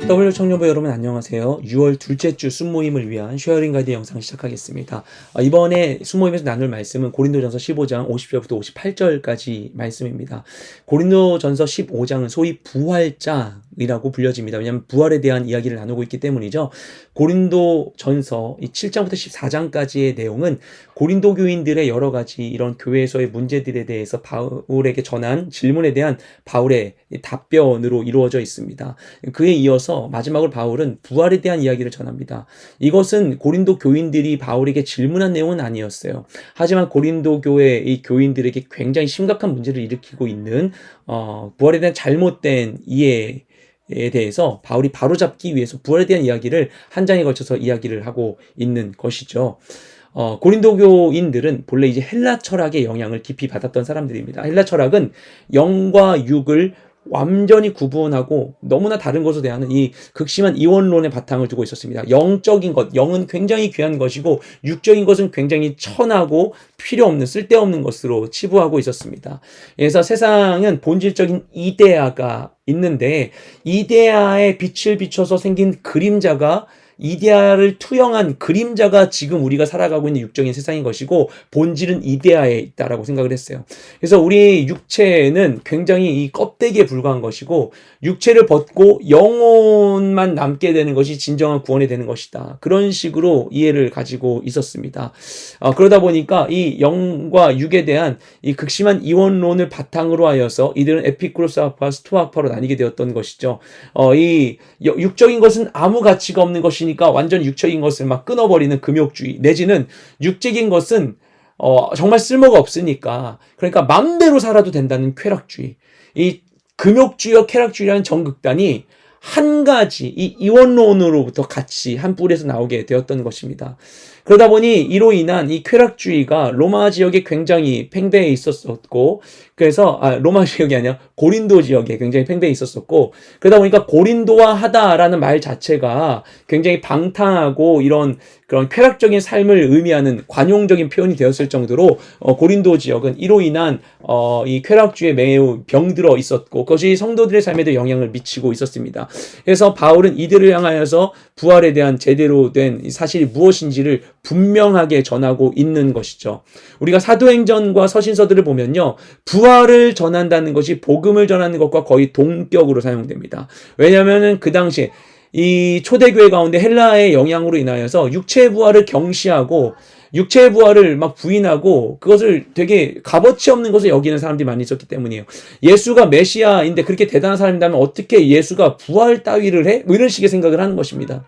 W 청년부 여러분 안녕하세요. 6월 둘째 주 순모임을 위한 쉐어링 가이드 영상 시작하겠습니다. 이번에 순모임에서 나눌 말씀은 고린도전서 15장 50절부터 58절까지 말씀입니다. 고린도전서 15장은 소위 부활장이라고 불려집니다. 왜냐하면 부활에 대한 이야기를 나누고 있기 때문이죠. 고린도전서 7장부터 14장까지의 내용은 고린도 교인들의 여러 가지 이런 교회에서의 문제들에 대해서 바울에게 전한 질문에 대한 바울의 답변으로 이루어져 있습니다. 그에 이어서 마지막으로 바울은 부활에 대한 이야기를 전합니다. 이것은 고린도 교인들이 바울에게 질문한 내용은 아니었어요. 하지만 고린도 교회의 교인들에게 굉장히 심각한 문제를 일으키고 있는 부활에 대한 잘못된 이해에 대해서 바울이 바로잡기 위해서 부활에 대한 이야기를 한 장에 걸쳐서 이야기를 하고 있는 것이죠. 고린도 교인들은 본래 이제 헬라 철학의 영향을 깊이 받았던 사람들입니다. 헬라 철학은 영과 육을 완전히 구분하고 너무나 다른 것에 대한 이 극심한 이원론의 바탕을 두고 있었습니다. 영적인 것, 영은 굉장히 귀한 것이고 육적인 것은 굉장히 천하고 필요 없는 쓸데없는 것으로 치부하고 있었습니다. 그래서 세상은 본질적인 이데아가 있는데 이데아에 빛을 비춰서 생긴 그림자가 이데아를 투영한 그림자가 지금 우리가 살아가고 있는 육적인 세상인 것이고 본질은 이데아에 있다라고 생각을 했어요. 그래서 우리 육체는 굉장히 이 껍데기에 불과한 것이고 육체를 벗고 영혼만 남게 되는 것이 진정한 구원이 되는 것이다. 그런 식으로 이해를 가지고 있었습니다. 그러다 보니까 이 영과 육에 대한 이 극심한 이원론을 바탕으로 하여서 이들은 에피쿠로스학파, 스토아학파로 나뉘게 되었던 것이죠. 이 육적인 것은 아무 가치가 없는 것이 니까 완전히 육적인 것을 막 끊어버리는 금욕주의 내지는 육적인 것은 정말 쓸모가 없으니까 그러니까 마음대로 살아도 된다는 쾌락주의. 이 금욕주의와 쾌락주의라는 정극단이 한 가지 이 이원론으로부터 같이 한 뿔에서 나오게 되었던 것입니다. 그러다 보니 이로 인한 이 쾌락주의가 로마 지역에 굉장히 팽배해 있었고 그래서 로마 지역이 아니라 고린도 지역에 굉장히 팽배해 있었었고 그러다 보니까 고린도화하다라는 말 자체가 굉장히 방탕하고 이런 그런 쾌락적인 삶을 의미하는 관용적인 표현이 되었을 정도로 고린도 지역은 이로 인한 이 쾌락주의에 매우 병들어 있었고 그것이 성도들의 삶에도 영향을 미치고 있었습니다. 그래서 바울은 이들을 향하여서 부활에 대한 제대로 된 사실이 무엇인지를 분명하게 전하고 있는 것이죠. 우리가 사도행전과 서신서들을 보면요. 부활을 전한다는 것이 복음을 전하는 것과 거의 동격으로 사용됩니다. 왜냐하면 그 당시에 이 초대교회 가운데 헬라의 영향으로 인하여서 육체의 부활을 경시하고 육체의 부활을 막 부인하고 그것을 되게 값어치 없는 것을 여기는 사람들이 많이 있었기 때문이에요. 예수가 메시아인데 그렇게 대단한 사람이라면 어떻게 예수가 부활 따위를 해? 뭐 이런 식의 생각을 하는 것입니다.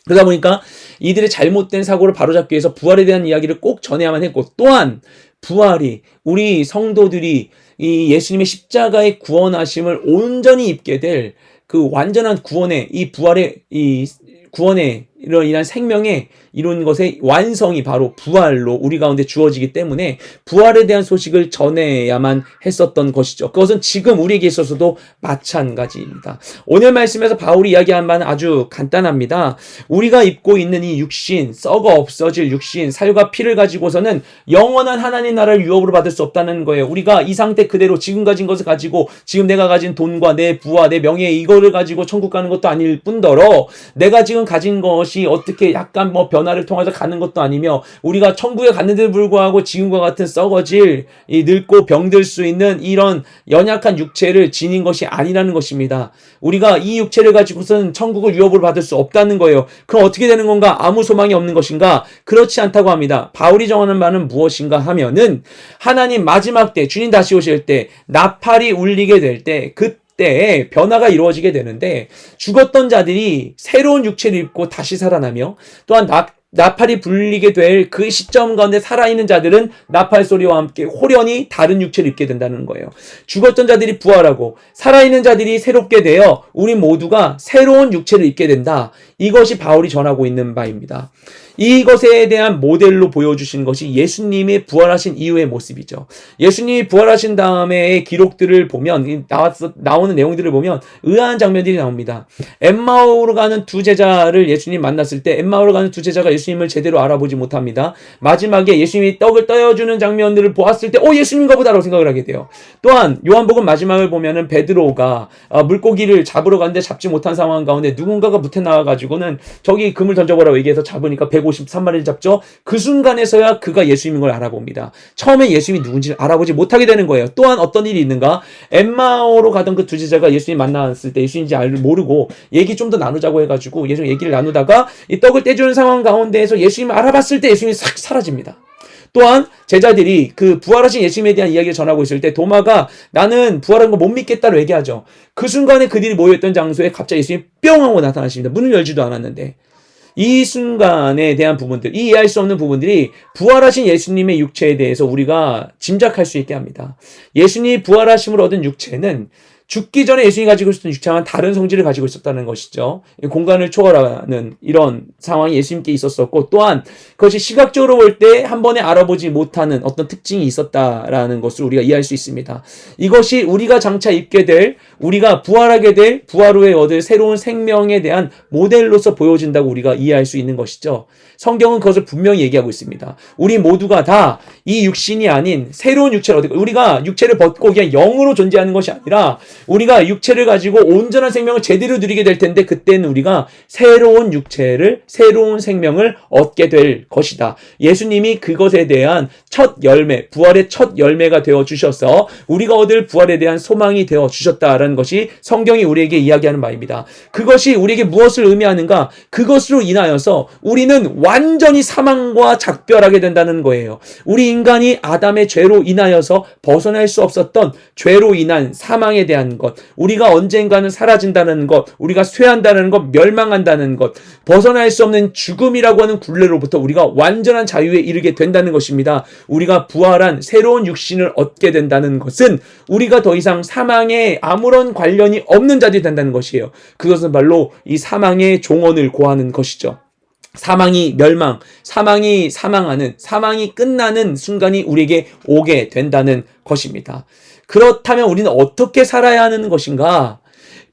그러다 보니까 이들의 잘못된 사고를 바로잡기 위해서 부활에 대한 이야기를 꼭 전해야만 했고 또한 부활이 우리 성도들이 이 예수님의 십자가의 구원하심을 온전히 입게 될 그 완전한 구원의 이 부활의 이 구원의 이런 생명의 이런 것의 완성이 바로 부활로 우리 가운데 주어지기 때문에 부활에 대한 소식을 전해야만 했었던 것이죠. 그것은 지금 우리에게 있어서도 마찬가지입니다. 오늘 말씀에서 바울이 이야기한 바는 아주 간단합니다. 우리가 입고 있는 이 육신, 썩어 없어질 육신, 살과 피를 가지고서는 영원한 하나님 나라를 유업으로 받을 수 없다는 거예요. 우리가 이 상태 그대로 지금 가진 것을 가지고 지금 내가 가진 돈과 내 부와 내 명예 이거를 가지고 천국 가는 것도 아닐 뿐더러 내가 지금 가진 것이 어떻게 약간 변화를 통해서 가는 것도 아니며 우리가 천국에 갔는데도 불구하고 지금과 같은 썩어질 이 늙고 병들 수 있는 이런 연약한 육체를 지닌 것이 아니라는 것입니다. 우리가 이 육체를 가지고서는 천국을 유업으로 받을 수 없다는 거예요. 그럼 어떻게 되는 건가? 아무 소망이 없는 것인가? 그렇지 않다고 합니다. 바울이 정하는 바는 무엇인가 하면은 하나님 마지막 때 주님 다시 오실 때 나팔이 울리게 될 때 그때 변화가 이루어지게 되는데 죽었던 자들이 새로운 육체를 입고 다시 살아나며 또한 나팔이 불리게 될 그 시점 가운데 살아있는 자들은 나팔 소리와 함께 호련히 다른 육체를 입게 된다는 거예요. 죽었던 자들이 부활하고 살아있는 자들이 새롭게 되어 우리 모두가 새로운 육체를 입게 된다. 이것이 바울이 전하고 있는 바입니다. 이것에 대한 모델로 보여주신 것이 예수님의 부활하신 이후의 모습이죠. 예수님이 부활하신 다음에 기록들을 보면, 나오는 내용들을 보면 의아한 장면들이 나옵니다. 엠마오로 가는 두 제자를 예수님 만났을 때 엠마오로 가는 두 제자가 예수님을 제대로 알아보지 못합니다. 마지막에 예수님이 떡을 떼어주는 장면들을 보았을 때 예수님인가 보다라고 생각을 하게 돼요. 또한 요한복음 마지막을 보면은 베드로가 물고기를 잡으러 갔는데 잡지 못한 상황 가운데 누군가가 무태 나와가지고는 저기 그물 던져보라고 얘기해서 잡으니까 153마리를 잡죠. 그 순간에서야 그가 예수님인 걸 알아봅니다. 처음에 예수님이 누군지를 알아보지 못하게 되는 거예요. 또한 어떤 일이 있는가? 엠마오로 가던 그 두 제자가 예수님 만났을 때 예수님인지 모르고 얘기 좀 더 나누자고 해가지고 예수님 얘기를 나누다가 이 떡을 떼주는 상황 가운데에서 예수님을 알아봤을 때 예수님이 싹 사라집니다. 또한 제자들이 그 부활하신 예수님에 대한 이야기를 전하고 있을 때 도마가 나는 부활한 거 못 믿겠다고 얘기하죠. 그 순간에 그들이 모여있던 장소에 갑자기 예수님이 뿅 하고 나타나십니다. 문을 열지도 않았는데. 이 순간에 대한 부분들, 이 이해할 수 없는 부분들이 부활하신 예수님의 육체에 대해서 우리가 짐작할 수 있게 합니다. 예수님이 부활하심을 얻은 육체는 죽기 전에 예수님이 가지고 있었던 육체와는 다른 성질을 가지고 있었다는 것이죠. 공간을 초월하는 이런 상황이 예수님께 있었었고, 또한 그것이 시각적으로 볼 때 한 번에 알아보지 못하는 어떤 특징이 있었다라는 것을 우리가 이해할 수 있습니다. 이것이 우리가 장차 입게 될, 우리가 부활하게 될, 부활 후에 얻을 새로운 생명에 대한 모델로서 보여진다고 우리가 이해할 수 있는 것이죠. 성경은 그것을 분명히 얘기하고 있습니다. 우리 모두가 다 이 육신이 아닌 새로운 육체를 얻고, 우리가 육체를 벗고 그냥 영으로 존재하는 것이 아니라 우리가 육체를 가지고 온전한 생명을 제대로 누리게 될 텐데, 그때는 우리가 새로운 육체를, 새로운 생명을 얻게 될 것이다. 예수님이 그것에 대한 첫 열매, 부활의 첫 열매가 되어 주셔서 우리가 얻을 부활에 대한 소망이 되어 주셨다라는 것이 성경이 우리에게 이야기하는 바입니다. 그것이 우리에게 무엇을 의미하는가? 그것으로 인하여서 우리는 완전히 사망과 작별하게 된다는 거예요. 우리 인간이 아담의 죄로 인하여서 벗어날 수 없었던 죄로 인한 사망에 대한 것, 우리가 언젠가는 사라진다는 것, 우리가 쇠한다는 것, 멸망한다는 것, 벗어날 수 없는 죽음이라고 하는 굴레로부터 우리가 완전한 자유에 이르게 된다는 것입니다. 우리가 부활한 새로운 육신을 얻게 된다는 것은 우리가 더 이상 사망에 아무런 관련이 없는 자들이 된다는 것이에요. 그것은 바로 이 사망의 종언을 고하는 것이죠. 사망이 멸망, 사망이 사망하는, 사망이 끝나는 순간이 우리에게 오게 된다는 것입니다. 그렇다면 우리는 어떻게 살아야 하는 것인가?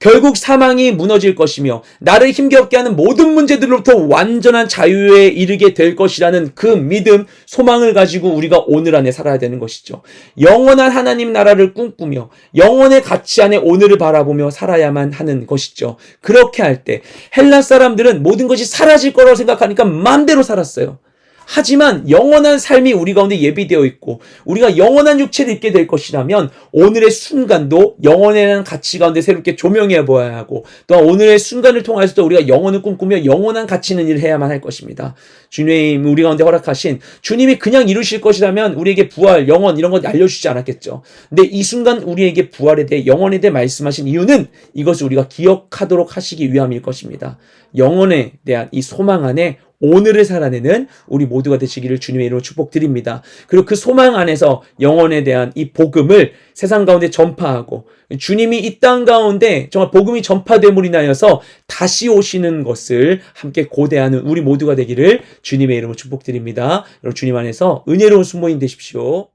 결국 사망이 무너질 것이며 나를 힘겹게 하는 모든 문제들로부터 완전한 자유에 이르게 될 것이라는 그 믿음, 소망을 가지고 우리가 오늘 안에 살아야 되는 것이죠. 영원한 하나님 나라를 꿈꾸며 영원의 가치 안에 오늘을 바라보며 살아야만 하는 것이죠. 그렇게 할 때 헬라 사람들은 모든 것이 사라질 거라고 생각하니까 마음대로 살았어요. 하지만 영원한 삶이 우리 가운데 예비되어 있고 우리가 영원한 육체를 입게 될 것이라면 오늘의 순간도 영원에 대한 가치 가운데 새롭게 조명해 보아야 하고, 또한 오늘의 순간을 통해서도 우리가 영원을 꿈꾸며 영원한 가치 있는 일을 해야만 할 것입니다. 주님, 우리 가운데 허락하신 주님이 그냥 이루실 것이라면 우리에게 부활, 영원 이런 것 알려주지 않았겠죠. 근데 이 순간 우리에게 부활에 대해, 영원에 대해 말씀하신 이유는 이것을 우리가 기억하도록 하시기 위함일 것입니다. 영원에 대한 이 소망 안에 오늘을 살아내는 우리 모두가 되시기를 주님의 이름으로 축복드립니다. 그리고 그 소망 안에서 영혼에 대한 이 복음을 세상 가운데 전파하고, 주님이 이 땅 가운데 정말 복음이 전파됨으로 인하여서 다시 오시는 것을 함께 고대하는 우리 모두가 되기를 주님의 이름으로 축복드립니다. 여러분, 주님 안에서 은혜로운 순모임 되십시오.